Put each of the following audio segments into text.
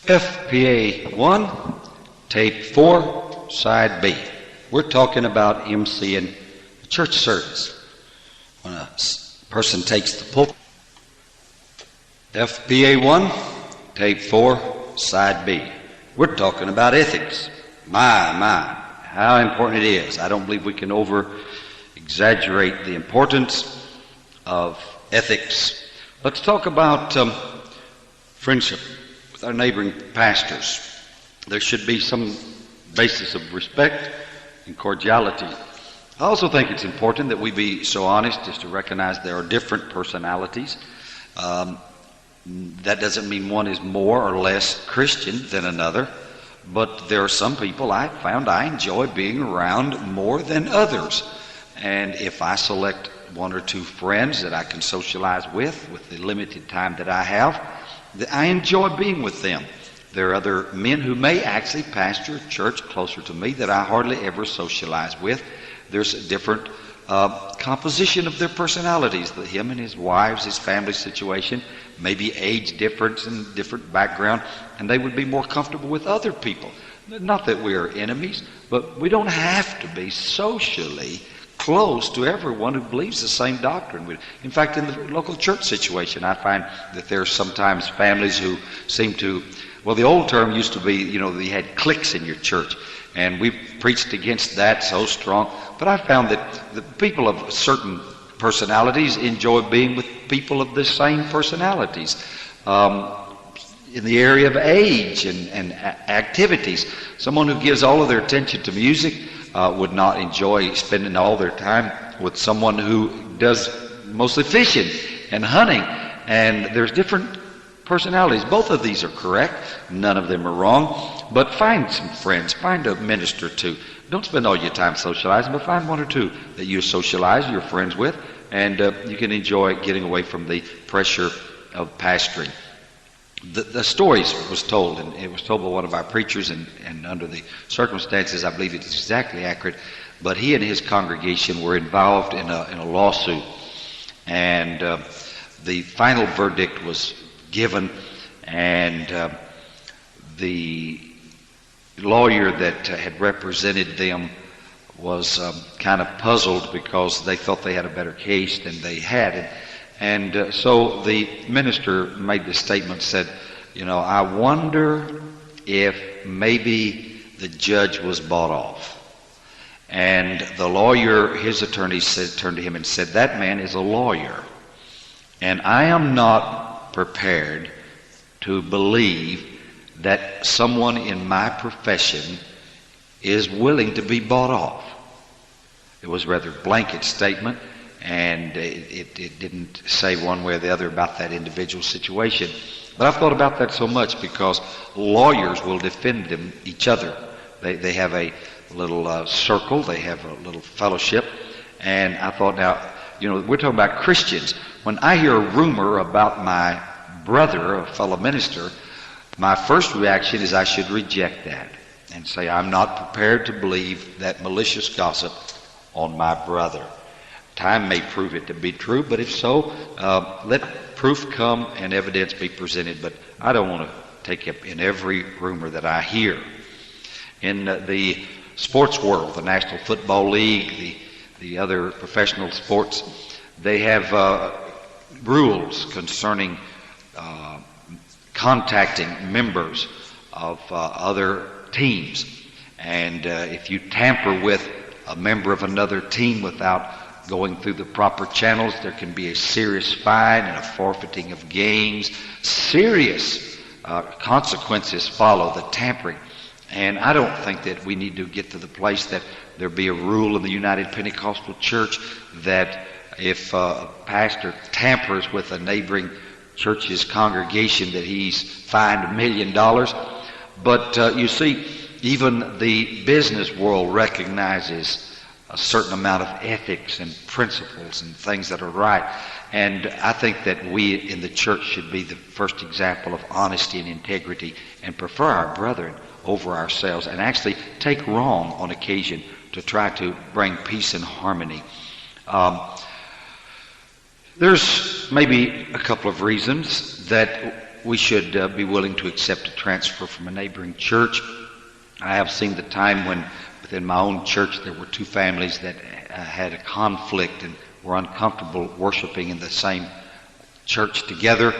FPA 1, tape 4, side B. We're talking about emceeing a church service. When a person takes the pulpit. FPA 1, tape 4, side B. We're talking about ethics. My, how important it is. I don't believe we can over-exaggerate the importance of ethics. Let's talk about friendship with our neighboring pastors. There should be some basis of respect and cordiality. I also think it's important that we be so honest as to recognize there are different personalities. That doesn't mean one is more or less Christian than another, but there are some people I found I enjoy being around more than others. And if I select one or two friends that I can socialize with the limited time that I have, I enjoy being with them. There are other men who may actually pastor a church closer to me that I hardly ever socialize with. There's a different composition of their personalities, him and his wives, his family situation, maybe age difference and different background, and they would be more comfortable with other people. Not that we are enemies, but we don't have to be socially close to everyone who believes the same doctrine. In fact, in the local church situation, I find that there are sometimes families who seem to, well, the old term used to be, you had cliques in your church, and we preached against that so strong. But I found that the people of certain personalities enjoy being with people of the same personalities. In the area of age and activities, someone who gives all of their attention to music would not enjoy spending all their time with someone who does mostly fishing and hunting. And there's different personalities. Both of these are correct. None of them are wrong. But find some friends. Find a minister or two. Don't spend all your time socializing, but find one or two that you socialize, you're friends with, and you can enjoy getting away from the pressure of pastoring. The stories was told, and it was told by one of our preachers, and under the circumstances, I believe it's exactly accurate. But he and his congregation were involved in a lawsuit, and the final verdict was given, and the lawyer that had represented them was kind of puzzled because they thought they had a better case than they had. And so the minister made the statement, said, I wonder if maybe the judge was bought off. And the lawyer, his attorney, turned to him and said, that man is a lawyer. And I am not prepared to believe that someone in my profession is willing to be bought off. It was a rather blanket statement, and it didn't say one way or the other about that individual situation. But I've thought about that so much because lawyers will defend each other. They have a little circle, they have a little fellowship, and I thought, now, we're talking about Christians. When I hear a rumor about my brother, a fellow minister, my first reaction is I should reject that and say I'm not prepared to believe that malicious gossip on my brother. Time may prove it to be true, but if so, let proof come and evidence be presented. But I don't want to take up in every rumor that I hear. In the sports world, the National Football League, the other professional sports, they have rules concerning contacting members of other teams. And if you tamper with a member of another team without going through the proper channels, there can be a serious fine and a forfeiting of gains. Serious consequences follow the tampering. And I don't think that we need to get to the place that there be a rule in the United Pentecostal Church that if a pastor tampers with a neighboring church's congregation that he's fined $1 million. But you see, even the business world recognizes a certain amount of ethics and principles and things that are right. And I think that we in the church should be the first example of honesty and integrity and prefer our brethren over ourselves and actually take wrong on occasion to try to bring peace and harmony. There's maybe a couple of reasons that we should be willing to accept a transfer from a neighboring church. I have seen the time when within my own church there were two families that had a conflict and were uncomfortable worshiping in the same church together.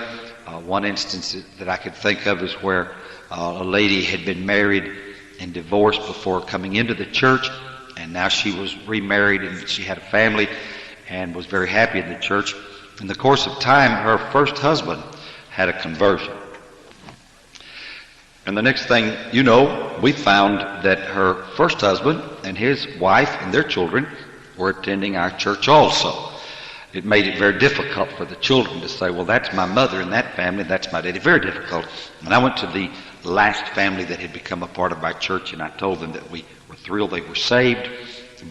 One instance that I could think of is where a lady had been married and divorced before coming into the church, and now she was remarried and she had a family and was very happy in the church. In the course of time, her first husband had a conversion. And the next thing you know, we found that her first husband and his wife and their children were attending our church also. It made it very difficult for the children to say, well, that's my mother and that family, that's my daddy. Very difficult. And I went to the last family that had become a part of my church, and I told them that we were thrilled they were saved,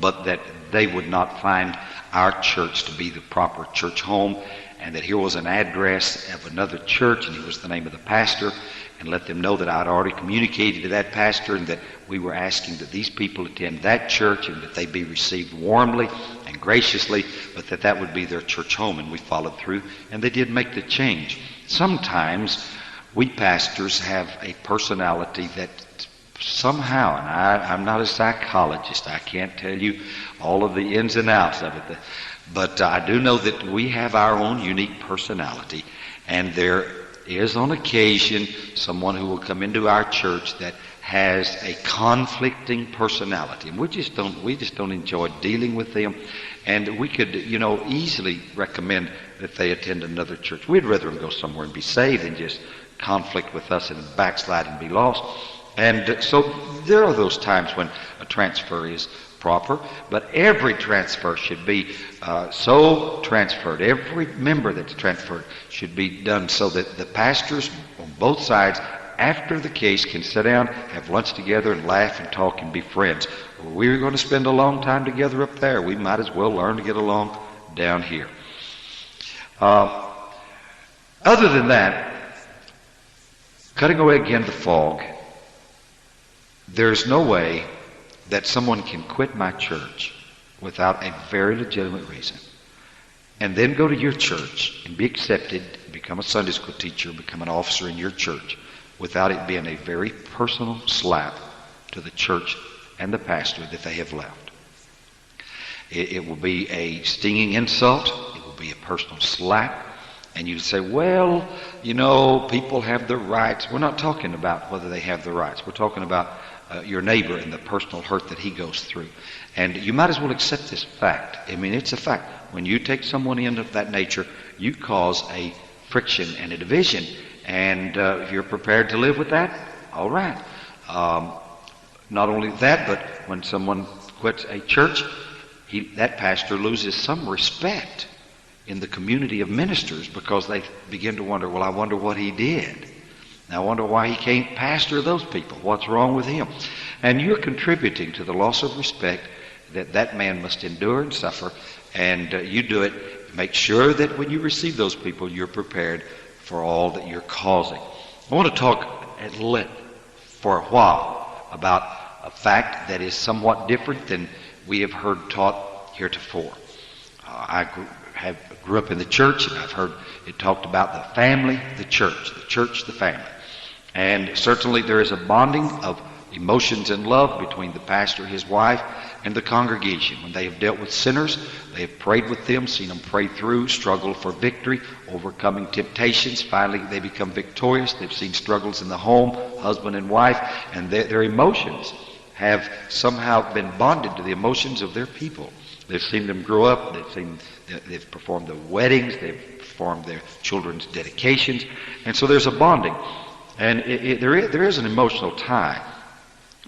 but that they would not find our church to be the proper church home, and that here was an address of another church, and here was the name of the pastor, and let them know that I had already communicated to that pastor and that we were asking that these people attend that church and that they be received warmly and graciously, but that would be their church home. And we followed through, and they did make the change. Sometimes we pastors have a personality that somehow, and I'm not a psychologist, I can't tell you all of the ins and outs of it, but I do know that we have our own unique personality, and there is on occasion someone who will come into our church that has a conflicting personality, and we just don't enjoy dealing with them. And we could, easily recommend that they attend another church. We'd rather them go somewhere and be saved than just conflict with us and backslide and be lost. And so there are those times when a transfer is proper, but every transfer should be so transferred. Every member that's transferred should be done so that the pastors on both sides, after the case, can sit down, have lunch together, and laugh and talk and be friends. We're going to spend a long time together up there. We might as well learn to get along down here. Other than that, cutting away again the fog, there's no way that someone can quit my church without a very legitimate reason, and then go to your church and be accepted, become a Sunday school teacher, become an officer in your church, without it being a very personal slap to the church and the pastor that they have left. It will be a stinging insult. It will be a personal slap. And you say, well, people have the rights. We're not talking about whether they have the rights. We're talking about your neighbor and the personal hurt that he goes through. And you might as well accept this fact. I mean, it's a fact. When you take someone in of that nature, you cause a friction and a division. And if you're prepared to live with that, all right. Not only that, but when someone quits a church, that pastor loses some respect in the community of ministers, because they begin to wonder, well, I wonder what he did. I wonder why he can't pastor those people. What's wrong with him? And you're contributing to the loss of respect that man must endure and suffer. And you do it. Make sure that when you receive those people, you're prepared for all that you're causing. I want to talk at length for a while about a fact that is somewhat different than we have heard taught heretofore. I grew up in the church, and I've heard it talked about the family, the church, the family. And certainly there is a bonding of emotions and love between the pastor, his wife, and the congregation. When they have dealt with sinners, they have prayed with them, seen them pray through, struggle for victory, overcoming temptations. Finally, they become victorious. They've seen struggles in the home, husband and wife, and their emotions have somehow been bonded to the emotions of their people. They've seen them grow up. They've performed their weddings. They've performed their children's dedications. And so there's a bonding. And there is an emotional tie.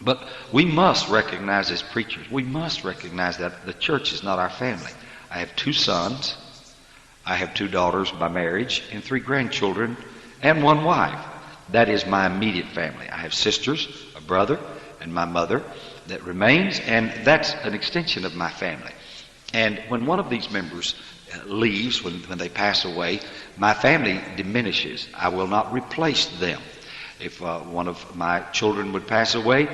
But we must recognize as preachers, we must recognize that the church is not our family. I have 2 sons. I have 2 daughters by marriage and 3 grandchildren and 1 wife. That is my immediate family. I have sisters, a brother, and my mother that remains, and that's an extension of my family. And when one of these members leaves, when they pass away, my family diminishes. I will not replace them. If one of my children would pass away,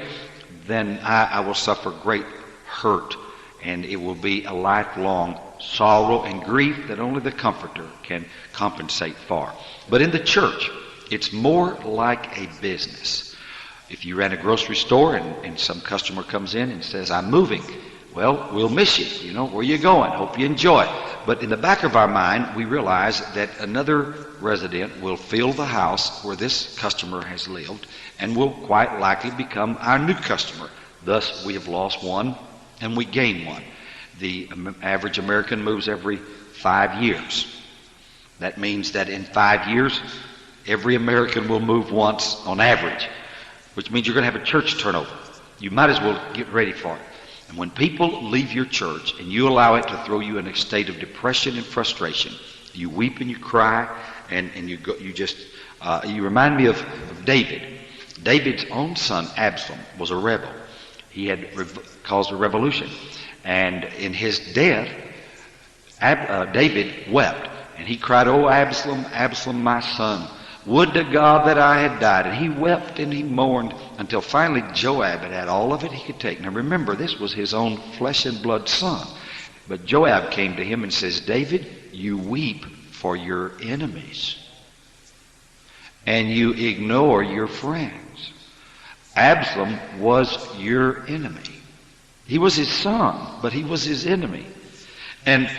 then I will suffer great hurt, and it will be a lifelong sorrow and grief that only the Comforter can compensate for. But in the church, It's more like a business. If you ran a grocery store and some customer comes in and says, I'm moving, well, we'll miss you. You know, where you going? Hope you enjoy it. But in the back of our mind, we realize that another resident will fill the house where this customer has lived and will quite likely become our new customer. Thus, we have lost one and we gain one. The average American moves every 5 years. That means that in 5 years, every American will move once on average, which means you're going to have a church turnover. You might as well get ready for it. And when people leave your church and you allow it to throw you in a state of depression and frustration, you weep and you cry, and you remind me of David. David's own son, Absalom, was a rebel. He had caused a revolution. And in his death, David wept. And he cried, "Oh, Absalom, Absalom, my son, would to God that I had died." And he wept and he mourned until finally Joab had all of it he could take. Now remember, this was his own flesh and blood son. But Joab came to him and says, "David, you weep for your enemies, and you ignore your friends." Absalom was your enemy. He was his son, but he was his enemy. And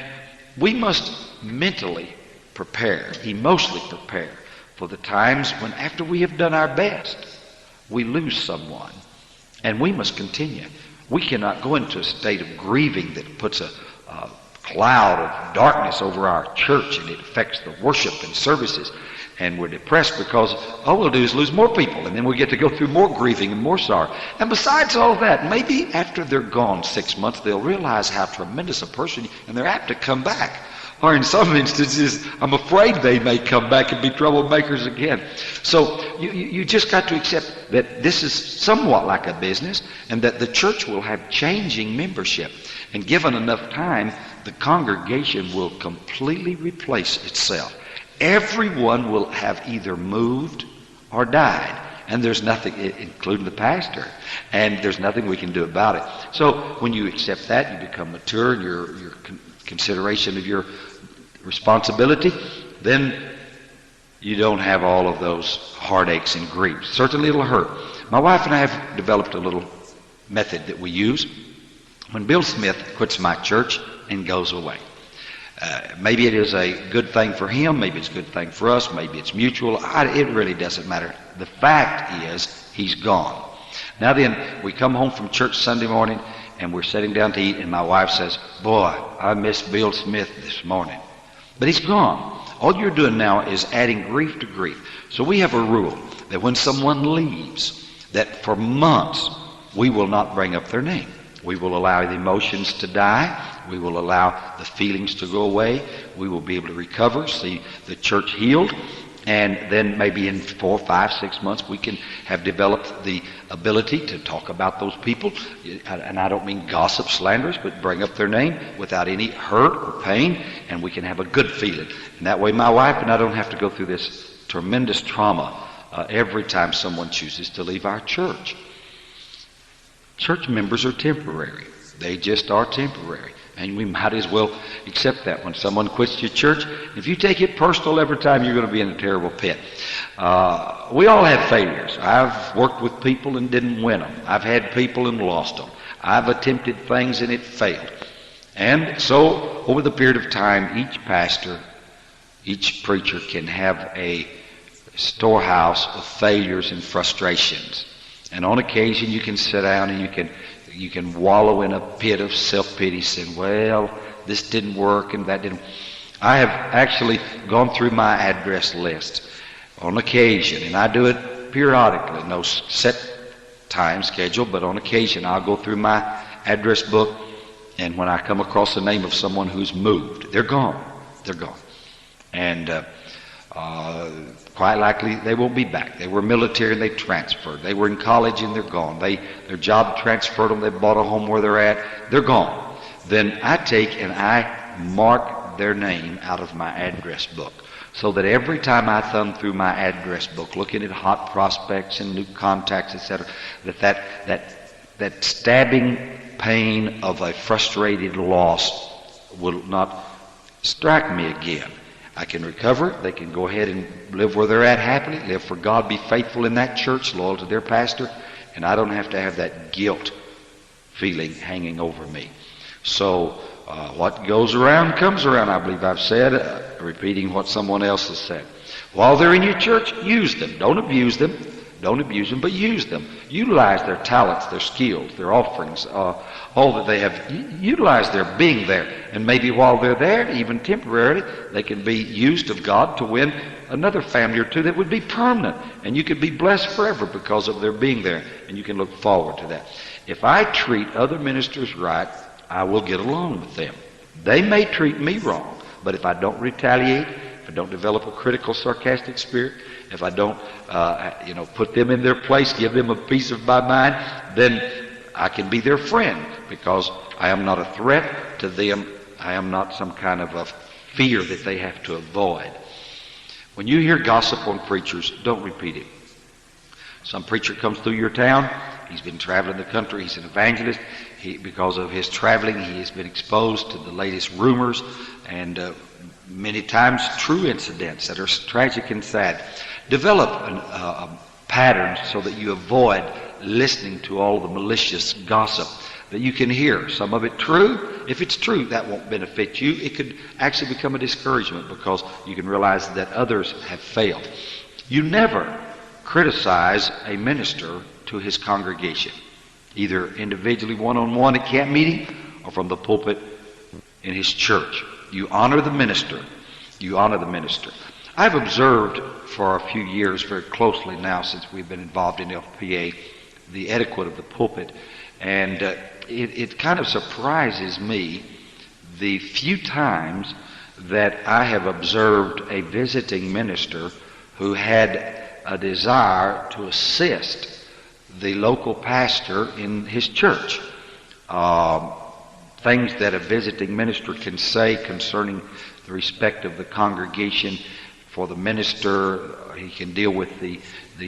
we must mentally prepare, emotionally prepare for the times when, after we have done our best, we lose someone. And we must continue. We cannot go into a state of grieving that puts a cloud of darkness over our church, and it affects the worship and services. And we're depressed because all we'll do is lose more people, and then we get to go through more grieving and more sorrow. And besides all that, maybe after they're gone 6 months, they'll realize how tremendous a person, and they're apt to come back. Or in some instances, I'm afraid they may come back and be troublemakers again. So you just got to accept that this is somewhat like a business, and that the church will have changing membership. And given enough time, the congregation will completely replace itself. Everyone will have either moved or died. And there's nothing, including the pastor, and there's nothing we can do about it. So when you accept that, you become mature in your consideration of your responsibility, then you don't have all of those heartaches and griefs. Certainly it'll hurt. My wife and I have developed a little method that we use. When Bill Smith quits my church and goes away, maybe it is a good thing for him, maybe it's a good thing for us, maybe it's mutual. It really doesn't matter. The fact is, he's gone. Now then, we come home from church Sunday morning, and we're sitting down to eat, and my wife says, "Boy, I miss Bill Smith this morning." But he's gone. All you're doing now is adding grief to grief. So we have a rule that when someone leaves, that for months we will not bring up their name. We will allow the emotions to die. We will allow the feelings to go away. We will be able to recover, see the church healed. And then maybe in 4, 5, 6 months we can have developed the ability to talk about those people. And I don't mean gossip, slanderers, but bring up their name without any hurt or pain. And we can have a good feeling. And that way my wife and I don't have to go through this tremendous trauma every time someone chooses to leave our church. Church members are temporary. They just are temporary. And we might as well accept that. When someone quits your church, if you take it personal every time, you're going to be in a terrible pit. We all have failures. I've worked with people and didn't win them. I've had people and lost them. I've attempted things and it failed. And so, over the period of time, each pastor, each preacher can have a storehouse of failures and frustrations. And on occasion, you can sit down and you can wallow in a pit of self-pity, saying, "Well, this didn't work and that didn't." I have actually gone through my address list on occasion, and I do it periodically, no set time schedule, but on occasion I'll go through my address book, and when I come across the name of someone who's moved, they're gone. They're gone. And quite likely they won't be back. They were military and they transferred. They were in college and they're gone. Their job transferred them. They bought a home where they're at. They're gone. Then I take and I mark their name out of my address book, so that every time I thumb through my address book, looking at hot prospects and new contacts, etc., that stabbing pain of a frustrated loss will not strike me again. I can recover. They can go ahead and live where they're at happily, live for God, be faithful in that church, loyal to their pastor, and I don't have to have that guilt feeling hanging over me. So what goes around comes around, I believe I've said, repeating what someone else has said. While they're in your church, use them. Don't abuse them. Don't abuse them, but use them. Utilize their talents, their skills, their offerings, all that they have. Utilize their being there. And maybe while they're there, even temporarily, they can be used of God to win another family or two that would be permanent. And you could be blessed forever because of their being there. And you can look forward to that. If I treat other ministers right, I will get along with them. They may treat me wrong, but if I don't retaliate, if I don't develop a critical, sarcastic spirit, if I don't, put them in their place, give them a piece of my mind, then I can be their friend because I am not a threat to them. I am not some kind of a fear that they have to avoid. When you hear gossip on preachers, don't repeat it. Some preacher comes through your town. He's been traveling the country. He's an evangelist. Because of his traveling, he has been exposed to the latest rumors and many times true incidents that are tragic and sad. Develop a pattern so that you avoid listening to all the malicious gossip that you can hear. Some of it true. If it's true, that won't benefit you. It could actually become a discouragement because you can realize that others have failed. You never criticize a minister to his congregation, either individually one-on-one at camp meeting or from the pulpit in his church. You honor the minister. You honor the minister. I've observed for a few years very closely now since we've been involved in FPA the etiquette of the pulpit, and it kind of surprises me the few times that I have observed a visiting minister who had a desire to assist the local pastor in his church. Things that a visiting minister can say concerning the respect of the congregation for the minister. He can deal with the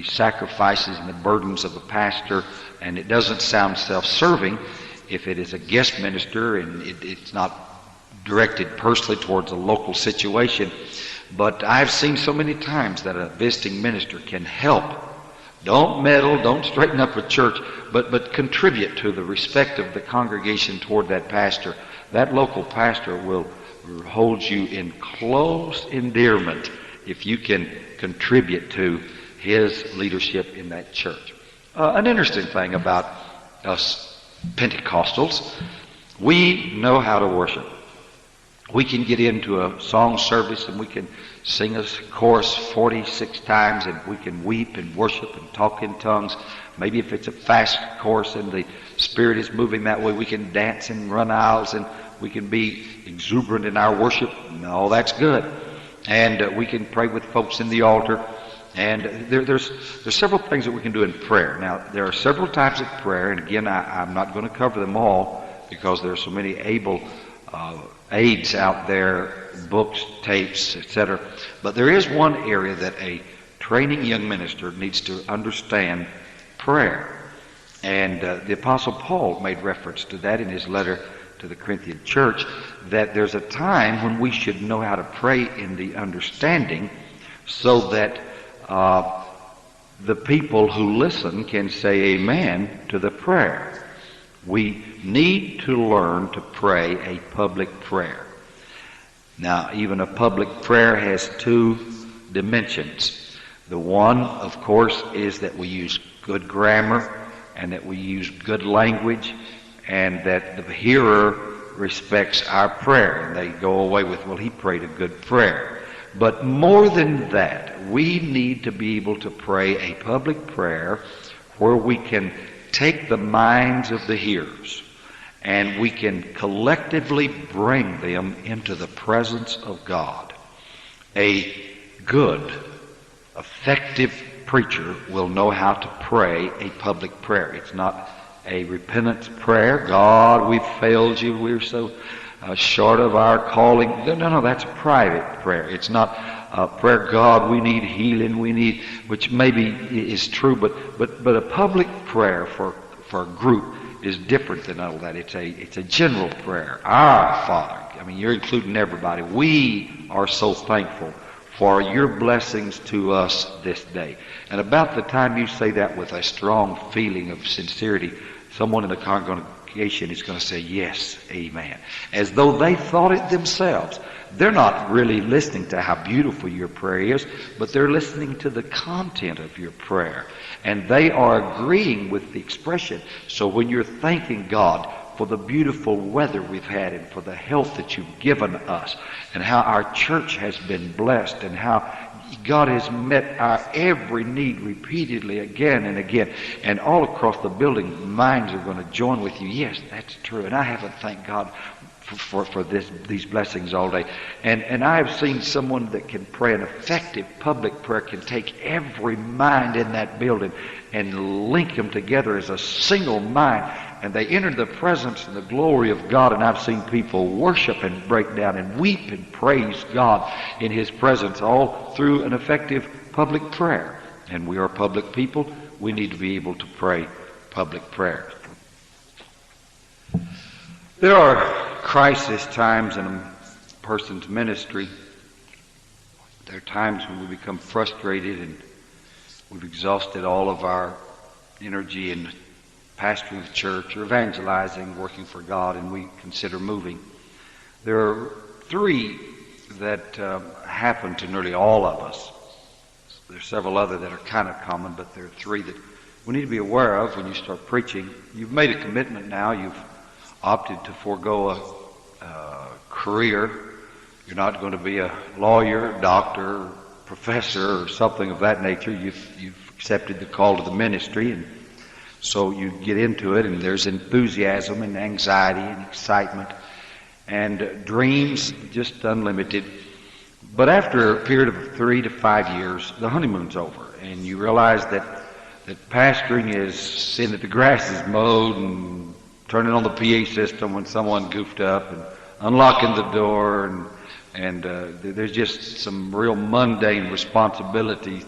sacrifices and the burdens of a pastor, and it doesn't sound self-serving if it is a guest minister and it's not directed personally towards a local situation. But I've seen so many times that a visiting minister can help. Don't meddle, don't straighten up a church, but contribute to the respect of the congregation toward that pastor. That local pastor will hold you in close endearment if you can contribute to his leadership in that church. An interesting thing about us Pentecostals, we know how to worship. We can get into a song service and we can sing a chorus 46 times and we can weep and worship and talk in tongues. Maybe if it's a fast chorus and the Spirit is moving that way, we can dance and run aisles and we can be exuberant in our worship. No, that's good. And we can pray with folks in the altar. And there's several things that we can do in prayer. Now, there are several types of prayer, and again, I'm not going to cover them all because there are so many able aids out there, books, tapes, etc. But there is one area that a training young minister needs to understand: prayer. And the Apostle Paul made reference to that in his letter to the Corinthian church, that there's a time when we should know how to pray in the understanding so that the people who listen can say amen to the prayer. We need to learn to pray a public prayer. Now, even a public prayer has two dimensions. The one, of course, is that we use good grammar and that we use good language and that the hearer respects our prayer. And they go away with, well, he prayed a good prayer. But more than that, we need to be able to pray a public prayer where we can take the minds of the hearers and we can collectively bring them into the presence of God. A good, effective preacher will know how to pray a public prayer. It's not a repentance prayer. God, we've failed you. We're so short of our calling. No, that's a private prayer. It's not a prayer, God, we need healing, we need, which maybe is true, but a public prayer for a group is different than all that. It's a general prayer. Our Father. I mean, you're including everybody. We are so thankful for your blessings to us this day. And about the time you say that with a strong feeling of sincerity, someone in the congregation is going to say, yes, amen, as though they thought it themselves. They're not really listening to how beautiful your prayer is, but they're listening to the content of your prayer. And they are agreeing with the expression. So when you're thanking God for the beautiful weather we've had and for the health that you've given us and how our church has been blessed and how God has met our every need repeatedly again and again, and all across the building, minds are going to join with you. Yes, that's true. And I haven't thanked God for these blessings all day. And I have seen someone that can pray an effective public prayer, can take every mind in that building and link them together as a single mind. And they enter the presence and the glory of God. And I've seen people worship and break down and weep and praise God in His presence, all through an effective public prayer. And we are public people. We need to be able to pray public prayers. There are crisis times in a person's ministry. There are times when we become frustrated and we've exhausted all of our energy in pastoring the church or evangelizing, working for God, and we consider moving. There are three that happen to nearly all of us. There's several other that are kind of common, but there are three that we need to be aware of when you start preaching. You've made a commitment now. You've opted to forego a career. You're not going to be a lawyer, doctor, professor, or something of that nature. You've accepted the call to the ministry, and so you get into it, and there's enthusiasm and anxiety and excitement and dreams just unlimited. But after a period of 3 to 5 years, the honeymoon's over, and you realize that pastoring is seeing that the grass is mowed and turning on the PA system when someone goofed up and unlocking the door, and there's just some real mundane responsibilities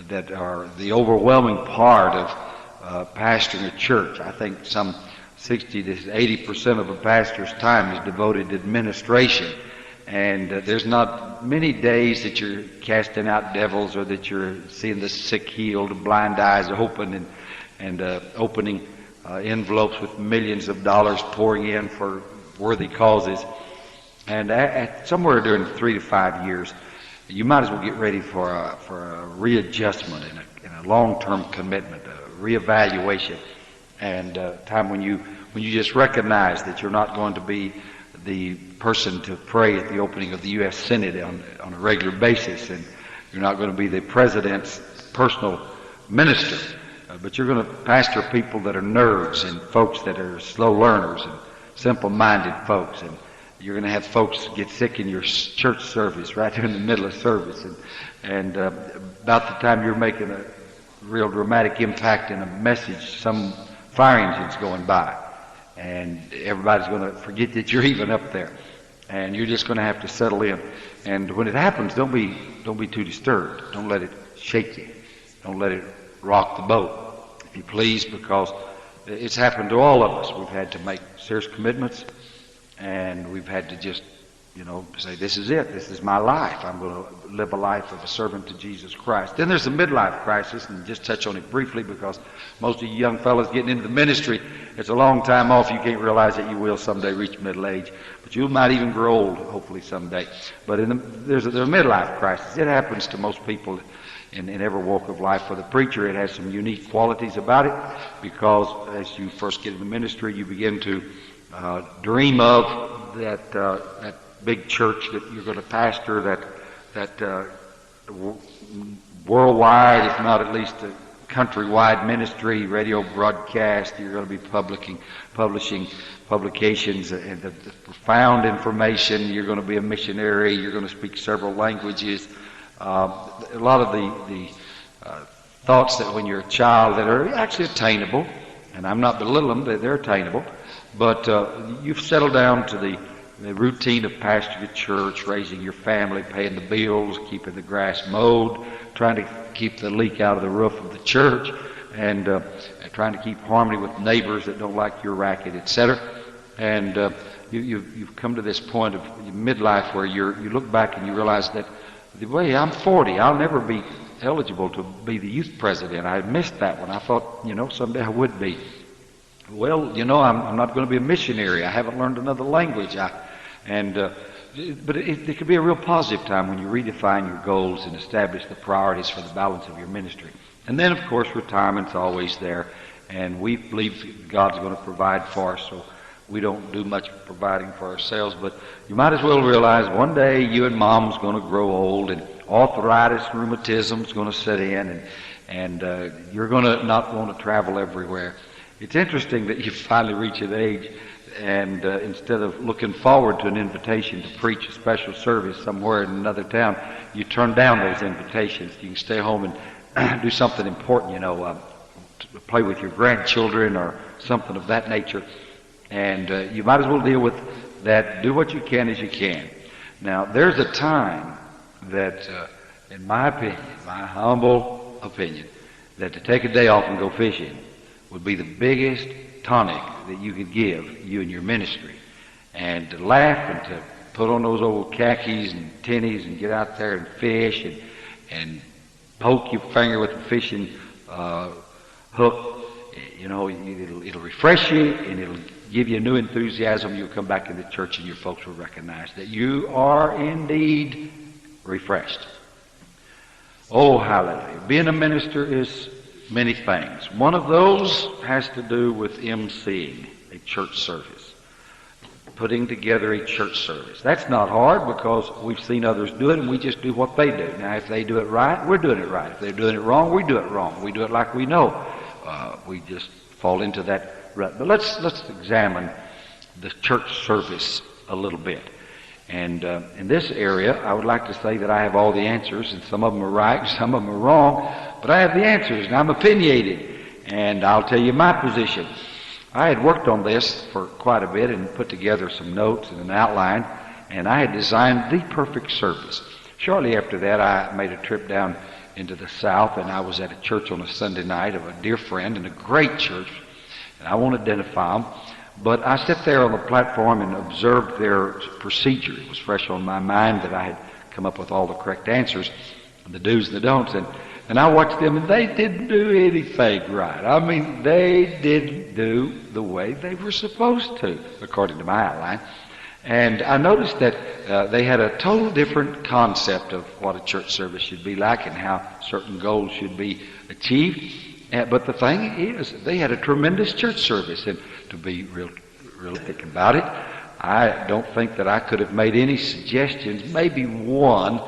that are the overwhelming part of pastoring a church. I think some 60 to 80% of a pastor's time is devoted to administration. And there's not many days that you're casting out devils or that you're seeing the sick healed, blind eyes open, and opening envelopes with millions of dollars pouring in for worthy causes. And at somewhere during 3 to 5 years, you might as well get ready for a readjustment and a long-term commitment, a reevaluation, and time when you just recognize that you're not going to be the person to pray at the opening of the U.S. Senate on a regular basis, and you're not going to be the president's personal minister, but you're going to pastor people that are nerds and folks that are slow learners and simple-minded folks, and you're going to have folks get sick in your church service right there in the middle of service, and about the time you're making a real dramatic impact in a message, some fire engine's going by, and everybody's going to forget that you're even up there, and you're just going to have to settle in. And when it happens, don't be too disturbed. Don't let it shake you. Don't let it rock the boat, if you please, because it's happened to all of us. We've had to make serious commitments, and we've had to just, say, this is it. This is my life. I'm going to live a life of a servant to Jesus Christ. Then there's the midlife crisis, and just touch on it briefly because most of you young fellows getting into the ministry, it's a long time off. You can't realize that you will someday reach middle age, but you might even grow old, hopefully someday. But there's a midlife crisis. It happens to most people in every walk of life. For the preacher, it has some unique qualities about it because as you first get in the ministry, you begin to dream of that big church that you're going to pastor, that worldwide, if not at least a countrywide ministry, radio broadcast. You're going to be publishing publications and the profound information. You're going to be a missionary. You're going to speak several languages. A lot of the thoughts that when you're a child that are actually attainable, and I'm not belittling them, they're attainable, but you've settled down to the routine of pastoring a church, raising your family, paying the bills, keeping the grass mowed, trying to keep the leak out of the roof of the church, and trying to keep harmony with neighbors that don't like your racket, etc. and you've come to this point of midlife where you look back and you realize that, wait, I'm 40. I'll never be eligible to be the youth president. I missed that one. I thought, someday I would be. Well, I'm not going to be a missionary. I haven't learned another language. But it could be a real positive time when you redefine your goals and establish the priorities for the balance of your ministry. And then, of course, retirement's always there, and we believe God's going to provide for us, so we don't do much providing for ourselves. But you might as well realize one day you and Mom's going to grow old, and arthritis, rheumatism's going to set in, and you're going to not want to travel everywhere. It's interesting that you finally reach an age, and instead of looking forward to an invitation to preach a special service somewhere in another town, you turn down those invitations. You can stay home and do something important, play with your grandchildren or something of that nature. And you might as well deal with that. Do what you can as you can. Now, there's a time that, in my opinion, my humble opinion, that to take a day off and go fishing would be the biggest tonic that you could give you and your ministry. And to laugh and to put on those old khakis and tennies and get out there and fish and poke your finger with a fishing hook, it'll refresh you and it'll give you a new enthusiasm. You'll come back into church and your folks will recognize that you are indeed refreshed. Oh, hallelujah. Being a minister is many things. One of those has to do with emceeing a church service, putting together a church service. That's not hard because we've seen others do it and we just do what they do. Now, if they do it right, we're doing it right. If they're doing it wrong, we do it wrong. We do it like we know. We just fall into that rut. But let's examine the church service a little bit. And in this area, I would like to say that I have all the answers, and some of them are right, some of them are wrong, but I have the answers, and I'm opinionated, and I'll tell you my position. I had worked on this for quite a bit and put together some notes and an outline, and I had designed the perfect service. Shortly after that, I made a trip down into the South, and I was at a church on a Sunday night of a dear friend in a great church, and I won't identify them. But I sat there on the platform and observed their procedure. It was fresh on my mind that I had come up with all the correct answers, the do's and the don'ts. And I watched them, and they didn't do anything right. I mean, they didn't do the way they were supposed to, according to my outline. And I noticed that they had a total different concept of what a church service should be like and how certain goals should be achieved. But the thing is, they had a tremendous church service, and to be realistic about it, I don't think that I could have made any suggestions, maybe one,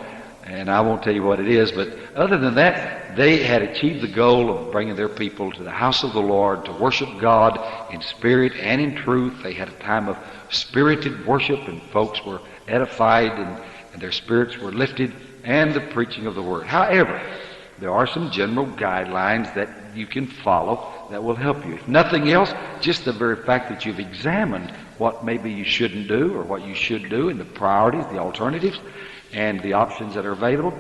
and I won't tell you what it is, but other than that, they had achieved the goal of bringing their people to the house of the Lord to worship God in spirit and in truth. They had a time of spirited worship, and folks were edified, and their spirits were lifted, and the preaching of the Word. However, there are some general guidelines that you can follow that will help you. If nothing else, just the very fact that you've examined what maybe you shouldn't do or what you should do, and the priorities, the alternatives, and the options that are available.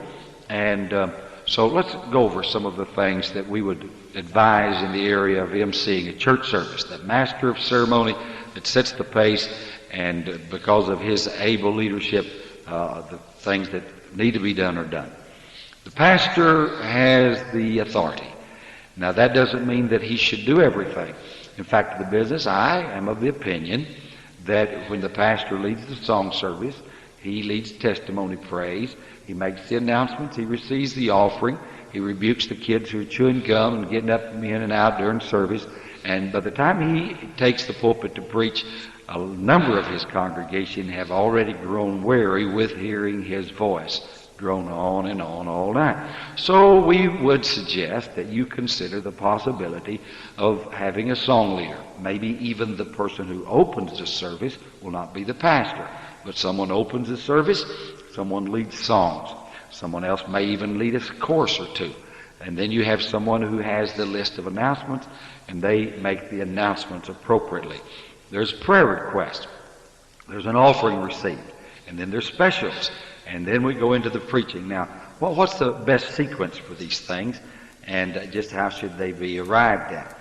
And so let's go over some of the things that we would advise in the area of emceeing a church service. The master of ceremony that sets the pace, and because of his able leadership, the things that need to be done are done. The pastor has the authority. Now, that doesn't mean that he should do everything. In fact, in the business, I am of the opinion that when the pastor leads the song service, he leads testimony praise, he makes the announcements, he receives the offering, he rebukes the kids who are chewing gum and getting up and in and out during service, and by the time he takes the pulpit to preach, a number of his congregation have already grown weary with hearing his voice. Drone on and on all night. So we would suggest that you consider the possibility of having a song leader. Maybe even the person who opens the service will not be the pastor, but someone opens the service, someone leads songs. Someone else may even lead a chorus or two. And then you have someone who has the list of announcements, and they make the announcements appropriately. There's prayer requests. There's an offering received. And then there's specials. And then we go into the preaching. Now, what's the best sequence for these things, and just how should they be arrived at?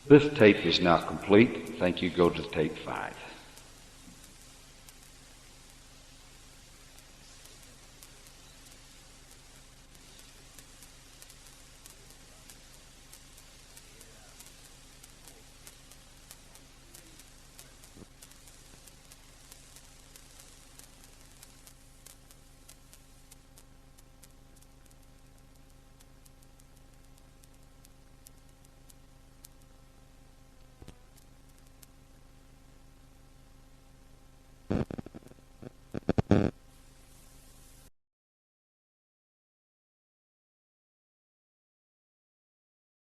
This tape is now complete. Thank you. Go to tape 5.